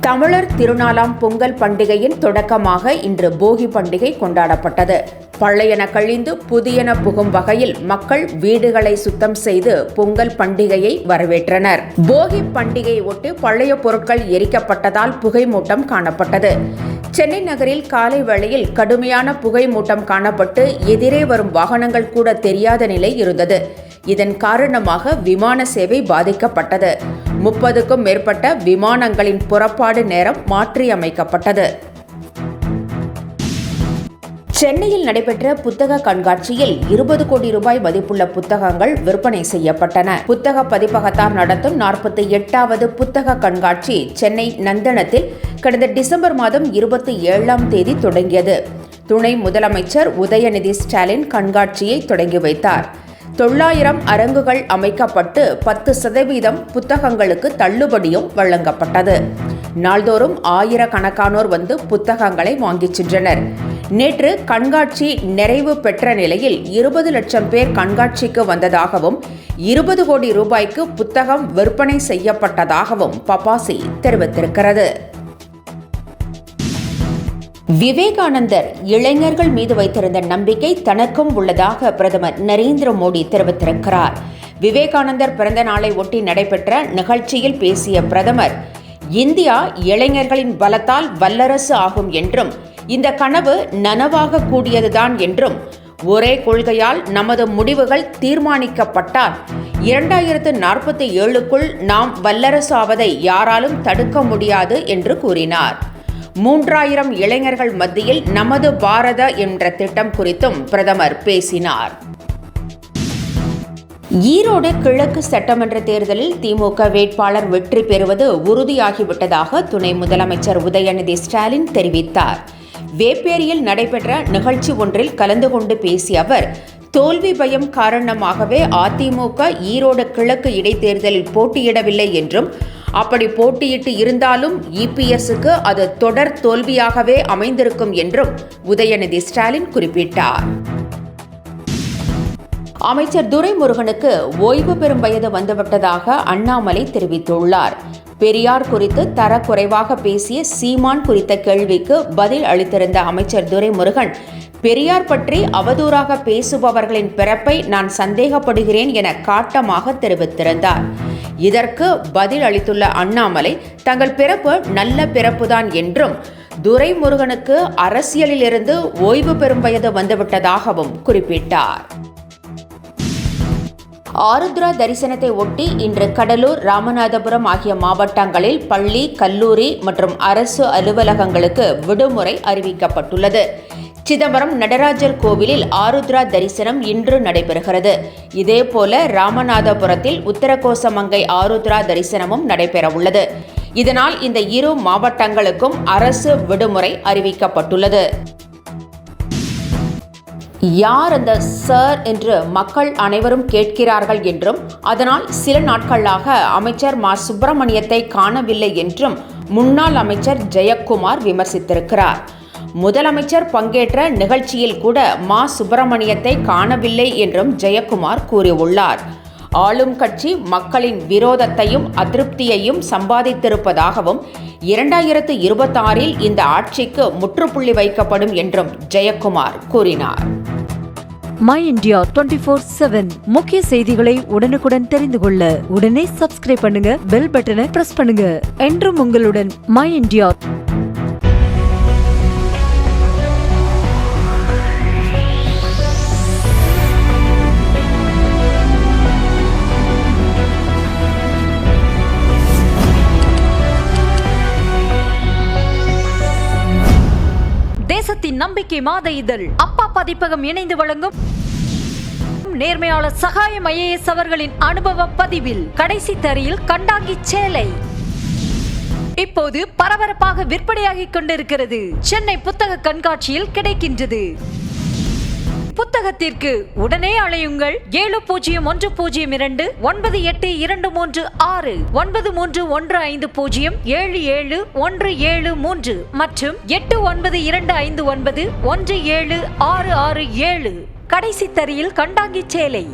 தமிழர் திருநாளாம் பொங்கல் பண்டிகையின் தொடக்கமாக இன்று போகி பண்டிகை கொண்டாடப்பட்டது. பழையன கழிந்து புதியன புகும் வகையில் மக்கள் வீடுகளை சுத்தம் செய்து பொங்கல் பண்டிகையை வரவேற்றனர். போகி பண்டிகையை ஒட்டி பழைய பொருட்கள் எரிக்கப்பட்டதால் புகை மூட்டம் காணப்பட்டது. சென்னை நகரில் காலை வேளையில் கடுமையான புகை மூட்டம் காணப்பட்டு எதிரே வரும் வாகனங்கள் கூட தெரியாத நிலை இருந்தது. இதன் காரணமாக விமான சேவை பாதிக்கப்பட்டது. 30க்கும் மேற்பட்ட விமானங்களின் புறப்பாடு நேரம் மாற்றியமைக்கப்பட்டது. சென்னையில் நடைபெற்ற புத்தக கண்காட்சியில் 20 கோடி ரூபாய் மதிப்புள்ள புத்தகங்கள் விற்பனை செய்யப்பட்டன. புத்தக பதிப்பகத்தார் நடத்தும் 48வது புத்தக கண்காட்சி சென்னை நந்தனத்தில் கடந்த டிசம்பர் மாதம் 27ஆம் தேதி தொடங்கியது. துணை முதலமைச்சர் உதயநிதி ஸ்டாலின் கண்காட்சியை தொடங்கி வைத்தார். 900 அரங்குகள் அமைக்கப்பட்டு 10% புத்தகங்களுக்கு தள்ளுபடியும் வழங்கப்பட்டது. நாள்தோறும் ஆயிரக்கணக்கானோர் வந்து புத்தகங்களை வாங்கிச் சென்றனர். நேற்று கண்காட்சி நிறைவு பெற்ற நிலையில் 20 லட்சம் பேர் கண்காட்சிக்கு வந்ததாகவும் 20 கோடி ரூபாய்க்கு புத்தகம் விற்பனை செய்யப்பட்டதாகவும் பபாசி தெரிவித்திருக்கிறது. விவேகானந்தர் இளைஞர்கள் மீது வைத்திருந்த நம்பிக்கை தனக்கும் உள்ளதாக பிரதமர் நரேந்திர மோடி தெரிவித்திருக்கிறார். விவேகானந்தர் பிறந்த நாளை ஒட்டி நடைபெற்ற நிகழ்ச்சியில் பேசிய பிரதமர், இந்தியா இளைஞர்களின் பலத்தால் வல்லரசு ஆகும் என்றும் இந்த கனவு நனவாக கூடியதுதான் என்றும் ஒரே கொள்கையால் நமது முடிவுகள் தீர்மானிக்கப்பட்டால் 2047க்குள் நாம் வல்லரசு ஆவதை யாராலும் தடுக்க முடியாது என்று கூறினார். 3000 இளைஞர்கள் மத்தியில் நமது பாரத என்ற திட்டம் குறித்தும் பிரதமர் பேசினார். ஈரோடு கிழக்கு சட்டமன்ற தேர்தலில் திமுக வேட்பாளர் வெற்றி பெறுவது உறுதியாகிவிட்டதாக துணை முதலமைச்சர் உதயநிதி ஸ்டாலின் தெரிவித்தார். வேப்பேரியில் நடைபெற்ற நிகழ்ச்சி ஒன்றில் கலந்து கொண்டு பேசிய அவர், தோல்வி பயம் காரணமாகவே அதிமுக ஈரோடு கிழக்கு இடைத்தேர்தலில் போட்டியிடவில்லை என்றும், அப்படி போட்டியிட்டு இருந்தாலும் இபிஎஸ்க்கு அது தொடர் தோல்வியாகவே அமைந்திருக்கும் என்றும் உதயநிதி ஸ்டாலின் குறிப்பிட்டார். அமைச்சர் துரைமுருகனுக்கு ஓய்வு பெறும் வயது வந்துவிட்டதாக அண்ணாமலை தெரிவித்துள்ளார். பெரியார் குறித்து தரக்குறைவாக பேசிய சீமான் குறித்த கேள்விக்கு பதில் அளித்திருந்த அமைச்சர் துரைமுருகன், பெரியார் பற்றி அவதூறாக பேசுபவர்களின் பிறப்பை நான் சந்தேகப்படுகிறேன் என காட்டமாக தெரிவித்திருந்தார். இதற்கு பதில் அளித்துள்ள அண்ணாமலை, தங்கள் பிறப்பு நல்ல பிறப்புதான் என்றும், துரைமுருகனுக்கு அரசியலிலிருந்து ஓய்வு பெறும் வயது வந்துவிட்டதாகவும் குறிப்பிட்டார். ஆருத்ரா தரிசனத்தை ஒட்டி இன்று கடலூர், ராமநாதபுரம் ஆகிய மாவட்டங்களில் பள்ளி, கல்லூரி மற்றும் அரசு அலுவலகங்களுக்கு விடுமுறை அறிவிக்கப்பட்டுள்ளது. சிதம்பரம் நடராஜர் கோவிலில் ஆருத்ரா தரிசனம் இன்று நடைபெறுகிறது. இதேபோல ராமநாதபுரத்தில் உத்தரகோசமங்கை ஆருத்ரா தரிசனமும் நடைபெறவுள்ளது. இதனால் இந்த இரு மாவட்டங்களுக்கும் அரசு விடுமுறை அறிவிக்கப்பட்டுள்ளது. யார் அந்த சார் என்று மக்கள் அனைவரும் கேட்கிறார்கள் என்றும், அதனால் சில நாட்களாக அமைச்சர் மா சுப்பிரமணியத்தை காணவில்லை என்றும் முன்னாள் அமைச்சர் ஜெயக்குமார் விமர்சித்திருக்கிறார். முதலமைச்சர் பங்கேற்ற நிகழ்ச்சியில் கூட மா சுப்பிரமணியத்தை காணவில்லை என்றும் ஜெயக்குமார் கூறியுள்ளார். ஆளும் கட்சி மக்களின் விரோதத்தையும் அதிருப்தியையும் சம்பாதித்திருப்பதாகவும் 2026இல் இந்த ஆட்சிக்கு முற்றுப்புள்ளி வைக்கப்படும் என்றும் ஜெயக்குமார் கூறினார். மை இந்தியா 24/7 முக்கிய செய்திகளை உடனுக்குடன் தெரிந்து கொள்ள உடனே சப்ஸ்கிரைப் பண்ணுங்க, பெல் பட்டனை பிரஸ் பண்ணுங்க. என்றும் உங்களுடன் மை இந்தியா. தேசத்தின் நம்பிக்கை மாத இதழ் அப்பா பதிப்பகம் இணைந்து வழங்கும் நேர்மையாளர் சகாயம் IAS அவர்களின் அனுபவ பதிவில் கடைசி தரையில் கண்டாங்கி சேலை இப்போது பரபரப்பாக விற்பனையாகிக் கொண்டிருக்கிறது. சென்னை புத்தக கண்காட்சியில் கிடைக்கின்றது. புத்தகத்திற்கு உடனே அழையுங்கள் 701002 9823 9315077173 மற்றும் 8925917667. கடைசி தரையில் கண்டாங்கி சேலை.